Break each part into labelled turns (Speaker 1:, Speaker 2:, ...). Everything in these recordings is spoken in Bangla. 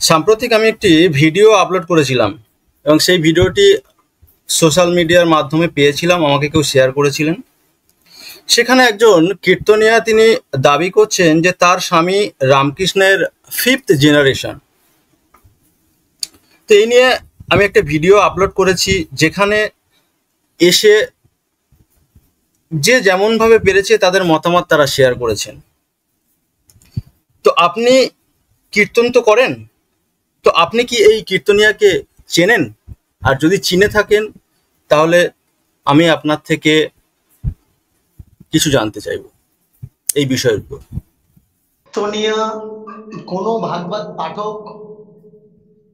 Speaker 1: সাম্প্রতিক আমি একটি ভিডিও আপলোড করেছিলাম এবং সেই ভিডিওটি সোশ্যাল মিডিয়ার মাধ্যমে পেয়েছিলাম, আমাকে কেউ শেয়ার করেছিলেন। সেখানে একজন কীর্তনিয়া তিনি দাবি করছেন যে তার স্বামী রামকৃষ্ণের ফিফথ জেনারেশন। তো এই নিয়ে আমি একটা ভিডিও আপলোড করেছি, যেখানে এসে যে যেমনভাবে পেরেছে তাদের মতামত তারা শেয়ার করেছেন। তো আপনি কীর্তন তো করেন, তো আপনি কি এই কীর্তনিয়াকে চেনেন? আর যদি চিনে থাকেন তাহলে আমি আপনার থেকে কিছু জানতে চাইব এই বিষয়ের উপর।
Speaker 2: কীর্তনিয়া কোনো ভাগবত পাঠক,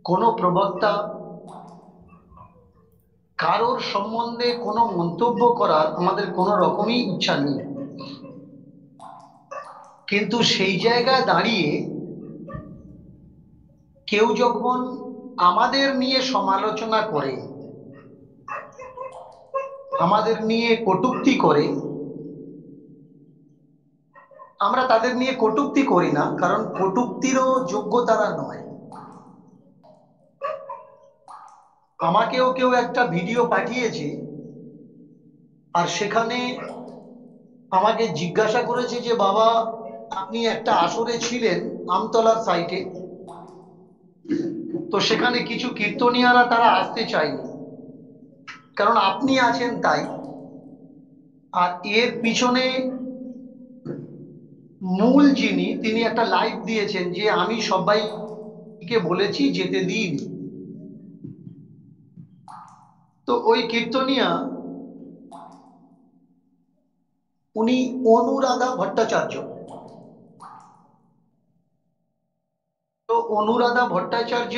Speaker 2: কোনো প্রবক্তা, কারোর সম্বন্ধে কোনো মন্তব্য করার আমাদের কোনো রকমই ইচ্ছা নেই। কিন্তু সেই জায়গায় দাঁড়িয়ে কেউ যখন আমাদের নিয়ে সমালোচনা করে, আমাদের নিয়ে কটূক্তি করে, আমরা তাদের নিয়ে কটূক্তি করি না, কারণ কটূক্তিরও যোগ্য তারা নয়। আমাকেও কেউ একটা ভিডিও পাঠিয়েছে, আর সেখানে আমাকে জিজ্ঞাসা করেছে যে বাবা, আপনি একটা আসরে ছিলেন আমতলার সাইটে, তো সেখানে কিছু কীর্তনিয়ারা তারা আসতে চায়নি, কারণ আপনি আছেন তাই। আর এর পিছনে মূল যিনি, তিনি একটা লাইভ দিয়েছেন যে আমি সবাইকে বলেছি যেতে দিন। তো ওই কীর্তনিয়া, উনি অনুরাধা ভট্টাচার্য। তো অনুরাধা ভট্টাচার্য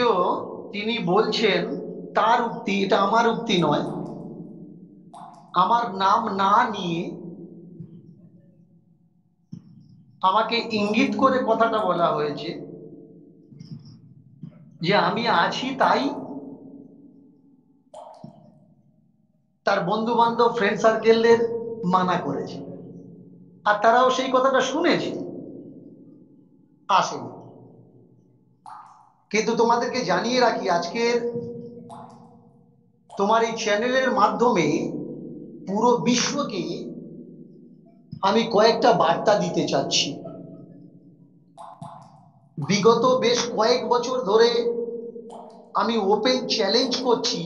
Speaker 2: তিনি বলছেন, তার উক্তি, এটা আমার উক্তি নয়, আমার নাম না নিয়ে আমাকে ইঙ্গিত করে কথাটা বলা হয়েছে যে আমি আছি তাই তার বন্ধু বান্ধব ফ্রেন্ড সার্কেলের মানা করেছে, আর তারাও সেই কথাটা শুনেছে, আসেনি। কিন্তু তোমাদেরকে জানিয়ে রাখি, আজকের তোমার এই চ্যানেলের মাধ্যমে পুরো বিশ্বকে আমি কয়েকটা বার্তা দিতে চাচ্ছি। বিগত বেশ কয়েক বছর ধরে আমি ওপেন চ্যালেঞ্জ করছি,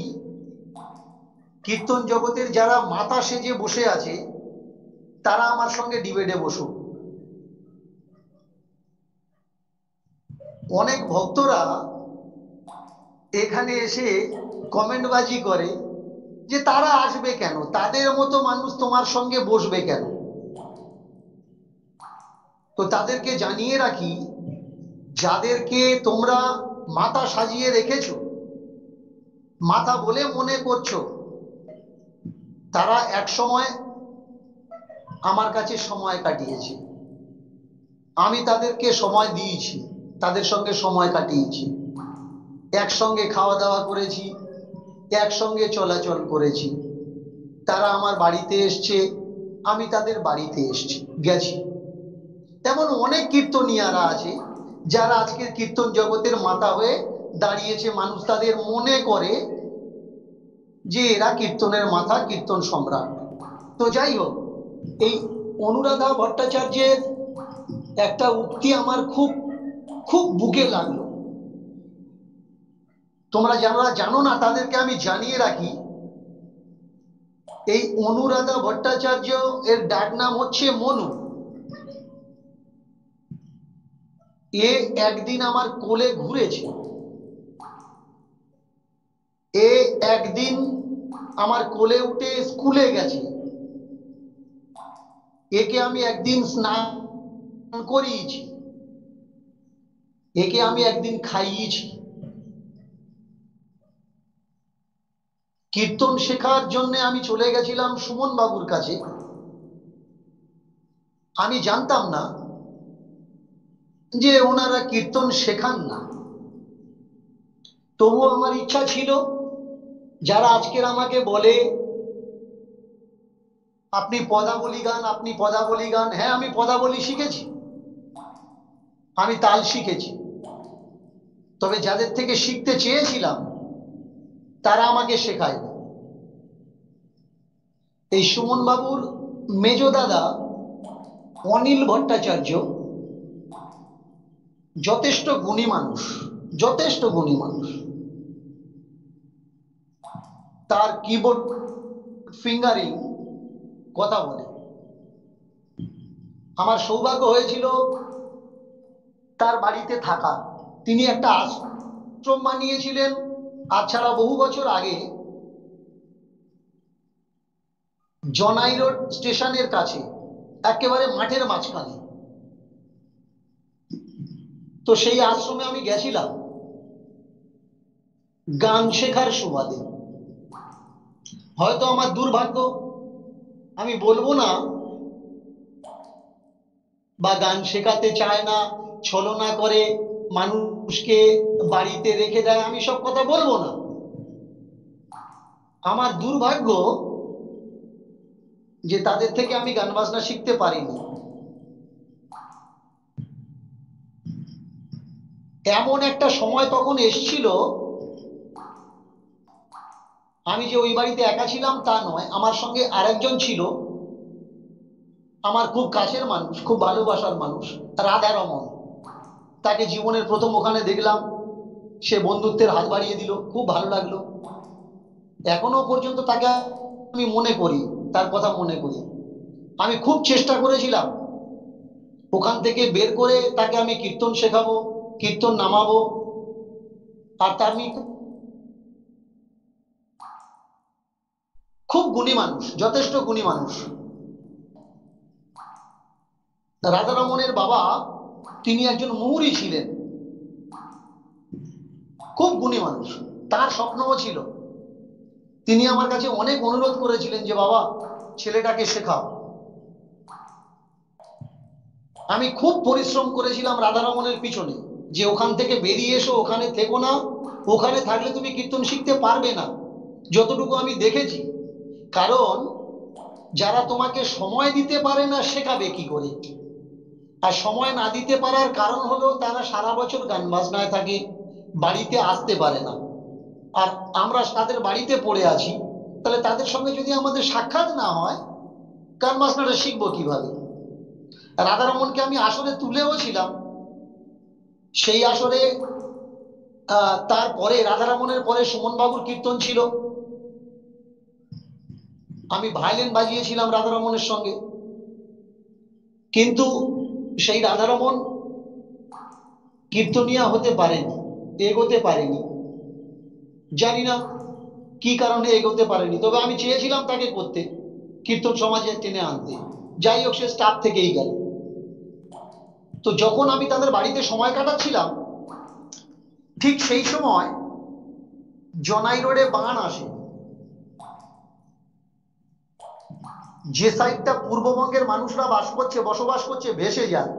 Speaker 2: কীর্তন জগতের যারা মাথা সেজে বসে আছে তারা আমার সঙ্গে ডিবেটে বসুক। অনেক ভক্তরা এখানে এসে কমেন্টবাজি করে যে তারা আসবে কেন, তাদের মতো মানুষ তোমার সঙ্গে বসবে কেন। তো তাদেরকে জানিয়ে রাখি, যাদেরকে তোমরা মাথা সাজিয়ে রেখেছো, মাথা বলে মনে করছো, তারা এক সময় আমার কাছে সময় কাটিয়েছে, আমি তাদেরকে সময় দিয়েছি, তাদের সঙ্গে সময় কাটিয়েছি, একসঙ্গে খাওয়া দাওয়া করেছি, একসঙ্গে চলাচল করেছি, তারা আমার বাড়িতে এসছে, আমি তাদের বাড়িতে এসছি গেছি। তেমন অনেক কীর্তনিয়ারা আছে যারা আজকের কীর্তন জগতের মাথা হয়ে দাঁড়িয়েছে, মানুষ তাদের মনে করে যে এরা কীর্তনের মাথা, কীর্তন সম্রাট। তো যাই হোক, এই অনুরাধা ভট্টাচার্যের একটা উক্তি আমার খুব খুব বুকে লাগলো। তোমরা যারা জানো না তাদেরকে আমি জানিয়ে রাখি, এই অনুরাধা ভট্টাচার্য এর ডাক নাম হচ্ছে মনু। এ একদিন আমার কোলে ঘুরেছে, এ একদিন আমার কোলে উঠে স্কুলে গেছে, একে আমি একদিন স্নান করিয়েছি, একে আমি একদিন খাইয়েছি। কীর্তন শেখার জন্য আমি চলে গেছিলাম সুমন বাবুর কাছে। আমি জানতাম না যে ওনারা কীর্তন শেখান না, তবুও আমার ইচ্ছা ছিল, যারা আজকের আমাকে বলে আপনি পদাবলী গান, আপনি পদাবলী গান, হ্যাঁ আমি পদাবলী শিখেছি, আমি তাল শিখেছি, তবে যাদের থেকে শিখতে চেয়েছিলাম তারা আমাকে শেখায়নি। এই সুমন বাবুর মেজ দাদা অনিল ভট্টাচার্য যথেষ্ট গুণী মানুষ, যথেষ্ট গুণী মানুষ। তার কিবোর্ড ফিঙ্গারিং কথা বলে। আমার সৌভাগ্য হয়েছিল তার বাড়িতে থাকা। তিনি একটা আশ্রম বানিয়েছিলেন, আর ছাড়া বহু বছর আগে জনাই রোড স্টেশনের কাছে, একেবারে মাঠের মাঝখানে। তো সেই আশ্রমে আমি গেছিলাম গান শেখার সুবাদে। হয়তো আমার দুর্ভাগ্য, আমি বলবো না বা গান শেখাতে চায় না, ছলনা করে মানুষকে বাড়িতে রেখে দেয়, আমি সব কথা বলবো না। আমার দুর্ভাগ্য যে তাদের থেকে আমি গান বাজনা শিখতে পারিনি। এমন একটা সময় তখন এসছিল, আমি যে ওই বাড়িতে একা ছিলাম তা নয়, আমার সঙ্গে আরেকজন ছিল, আমার খুব কাছের মানুষ, খুব ভালোবাসার মানুষ, রাধারমন। তাকে জীবনের প্রথম ওখানে দেখলাম, সে বন্ধুত্বের হাত বাড়িয়ে দিল, খুব ভালো লাগলো। এখনো পর্যন্ত তাকে আমি মনে করি, তার কথা মনে করি। আমি খুব চেষ্টা করেছিলাম ওখান থেকে বের করে তাকে আমি কীর্তন শেখাবো, কীর্তন নামাবো। আর তার খুব গুণী মানুষ, যথেষ্ট গুণী মানুষ। রাধারমণের বাবা তিনি একজন মুহুরী ছিলেন, খুব গুণী মানুষ। তার স্বপ্নও ছিল, তিনি আমার কাছে অনেক অনুরোধ করেছিলেন যে বাবা ছেলেটাকে শেখাও। আমি খুব পরিশ্রম করেছিলাম রাধারমণের পিছনে, যে ওখান থেকে বেরিয়ে এসো, ওখানে থেকো না, ওখানে থাকলে তুমি কীর্তন শিখতে পারবে না, যতটুকু আমি দেখেছি। কারণ যারা তোমাকে সময় দিতে পারে না শেখাবে কি করে? আর সময় না দিতে পারার কারণ হলো তারা সারা বছর গান বাজনায় থাকে, বাড়িতে আসতে পারে না। আর আমরা তাদের বাড়িতে পড়ে আছি, তাহলে তাদের সঙ্গে যদি আমাদের সাক্ষাৎ না হয়, গান বাজনাটা শিখবো কিভাবে? রাধারমণকে আমি আসরে তুলেও ছিলাম। সেই আসরে তারপরে রাধারমণের পরে সুমন বাবুর কীর্তন ছিল, আমি ভায়োলিন বাজিয়েছিলাম রাধারমণের সঙ্গে। কিন্তু সেই রাধারমণ কীর্তনিয়া হতে পারেনি, এগোতে পারেনি। জানি না কি কারণে এগোতে পারেনি, তবে আমি চেয়েছিলাম তাকে করতে, কীর্তন সমাজে টেনে আনতে। যাই হোক, সে স্টাফ থেকেই গেল। তো যখন আমি তাদের বাড়িতে সময় কাটাচ্ছিলাম, ঠিক সেই সময় জনাই রোডে বান আসে। যে সাইডটা পূর্ববঙ্গের মানুষরা বাস করছে, বসবাস করছে, ভেসে যায়।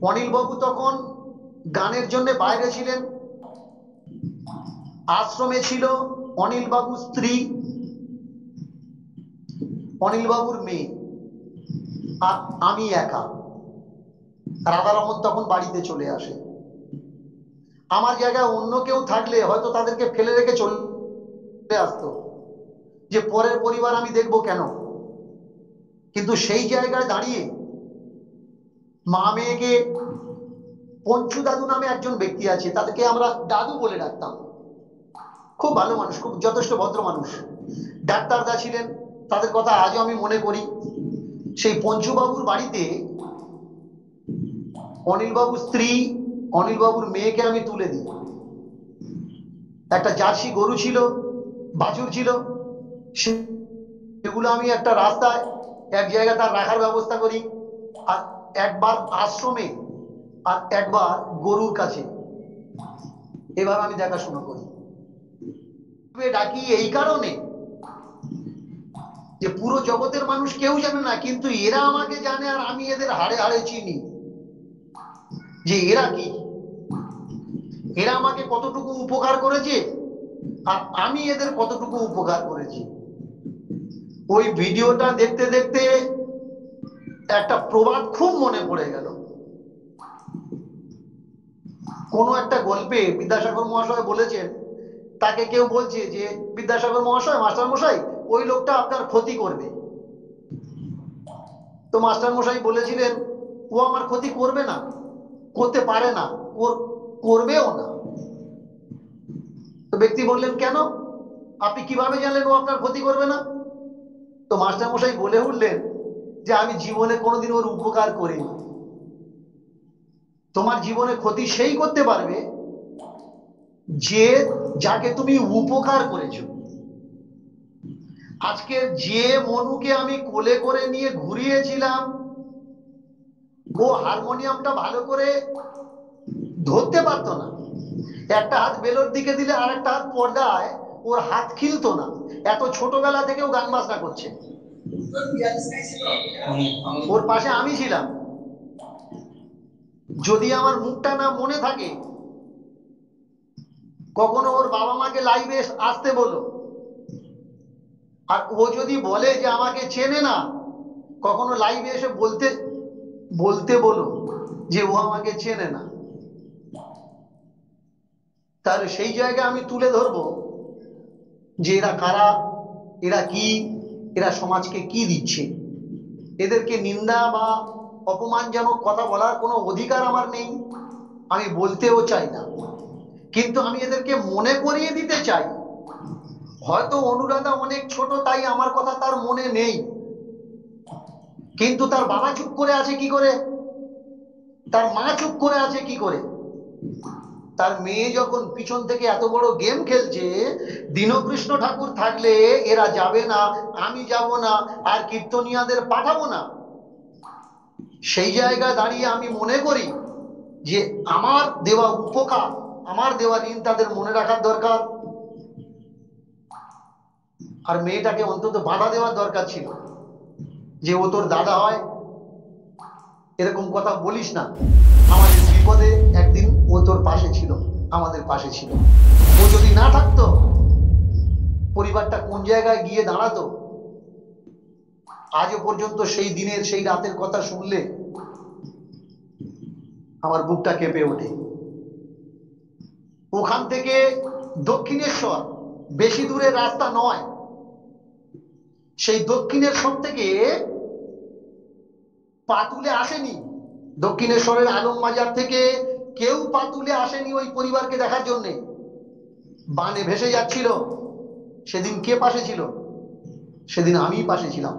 Speaker 2: অনিল বাবু তখন গানের জন্য বাইরে ছিলেন, আশ্রমে ছিল অনিল বাবুর স্ত্রী, অনিল বাবুর মেয়ে, আর আমি একা। রাধারমণ তখন বাড়িতে চলে আসে। আমার জায়গায় অন্য কেউ থাকলে হয়তো তাদেরকে ফেলে রেখে চলে আসতো, যে পরের পরিবার আমি দেখবো কেন। কিন্তু সেই জায়গায় দাঁড়িয়ে মা মেয়েকে, পঞ্চু দাদু নামে একজন ব্যক্তি আছে, তাদেরকে আমরা দাদু বলে ডাকতাম, খুব ভালো মানুষ, খুব যথেষ্ট ভদ্র মানুষ, ডাক্তারদা ছিলেন, তাদের কথা আজও আমি মনে করি। সেই পঞ্চু বাবুর বাড়িতে অনিল বাবুর স্ত্রী, অনিল বাবুর মেয়েকে আমি তুলে দিই। একটা জার্সি গরু ছিল, বাছুর ছিল, সেগুলো আমি একটা রাস্তায় এক জায়গায় তার রাখার ব্যবস্থা করি। আর একবার আশ্রমে, আর একবার গরুর কাছে, এভাবে আমি দেখাশোনা করি। ডাকি এই কারণে যে পুরো জগতের মানুষ কেউ জানে না, কিন্তু এরা আমাকে জানে, আর আমি এদের হাড়ে হাড়ে চিনি যে এরা কি, এরা আমাকে কতটুকু উপকার করেছে আর আমি এদের কতটুকু উপকার করেছি। ওই ভিডিওটা দেখতে দেখতে একটা প্রবাদ খুব মনে পড়ে গেল। কোনো একটা গল্পে বিদ্যাসাগর মহাশয় বলেছেন, তাকে কেউ বলছে যে বিদ্যাসাগর মহাশয়, মাস্টার মশাই, ওই লোকটা আপনার ক্ষতি করবে। তো মাস্টার মশাই বলেছিলেন, ও আমার ক্ষতি করবে না, করতে পারে না, করবেও না। তো ব্যক্তি বললেন, কেন, আপনি কিভাবে জানলেন ও আপনার ক্ষতি করবে না? তো মাস্টার মশাই বলে উঠলেন যে আমি জীবনে কোনোদিন ওর উপকার করিনি। তোমার জীবনে ক্ষতি সেই করতে পারবে যে, যাকে তুমি উপকার করেছো। আজকে যে মনুকে আমি কোলে করে নিয়ে ঘুরিয়েছিলাম, ও হারমোনিয়ামটা ভালো করে ধরতে পারতো না, একটা হাত বেলোর দিকে দিলে আর একটা হাত পর্দায়, ওর হাত খিলতো না। এত ছোটবেলা থেকেও গান বাজনা করছে। ওর পাশে আমি ছিলাম। যদি আমার মুখটা না মনে থাকে, কখনো ওর বাবা মাকে লাইভে আসতে বলো। আর ও যদি বলে যে আমাকে চেনে না, কখনো লাইভে এসে বলতে বলতে বলো যে ও আমাকে চেনে না। তাহলে সেই জায়গায় আমি তুলে ধরবো যে এরা কারা, এরা কি, এরা সমাজকে কি দিচ্ছে। এদেরকে নিন্দা বা অপমানজনক কথা বলার কোনো অধিকার আমার নেই, আমি বলতেও চাই না। কিন্তু আমি এদেরকে মনে করিয়ে দিতে চাই, হয়তো অনুরাধা অনেক ছোট, তাই আমার কথা তার মনে নেই, কিন্তু তার বাবা চুপ করে আছে কি করে, তার মা চুপ করে আছে কি করে? তার মেয়ে যখন পিছন থেকে এত বড় গেম খেলছে, দীনকৃষ্ণ ঠাকুর থাকলে এরা যাবে না, আমি যাব না, আর কীর্তনিয়াদের পাঠাবো না। সেই জায়গায় দাঁড়িয়ে আমি মনে করি যে আমার দেওয়া উপকার, আমার দেওয়া ঋণ তাদের মনে রাখার দরকার। আর মেয়েটাকে অন্তত বাধা দেওয়ার দরকার ছিল যে ও তোর দাদা হয়, এরকম কথা বলিস না। আমাদের বিপদে একদিন ও তোর পাশে ছিল, আমাদের পাশে ছিল। ও যদি না থাকতো, পরিবারটা কোন জায়গায় গিয়ে দাঁড়াতো? আজও পর্যন্ত সেই দিনের, সেই রাতের কথা শুনলে আমার বুকটা কেঁপে ওঠে। ওখান থেকে দক্ষিণেশ্বর বেশি দূরের রাস্তা নয়। সেই দক্ষিণেশ্বর থেকে পা তুলে আসেনি, দক্ষিণেশ্বরের আলমবাজার থেকে কেউ পা তুলে আসেনি ওই পরিবারকে দেখার জন্যে। বানে ভেসে যাচ্ছিল। সেদিন কে পাশে ছিল? সেদিন আমিই পাশে ছিলাম।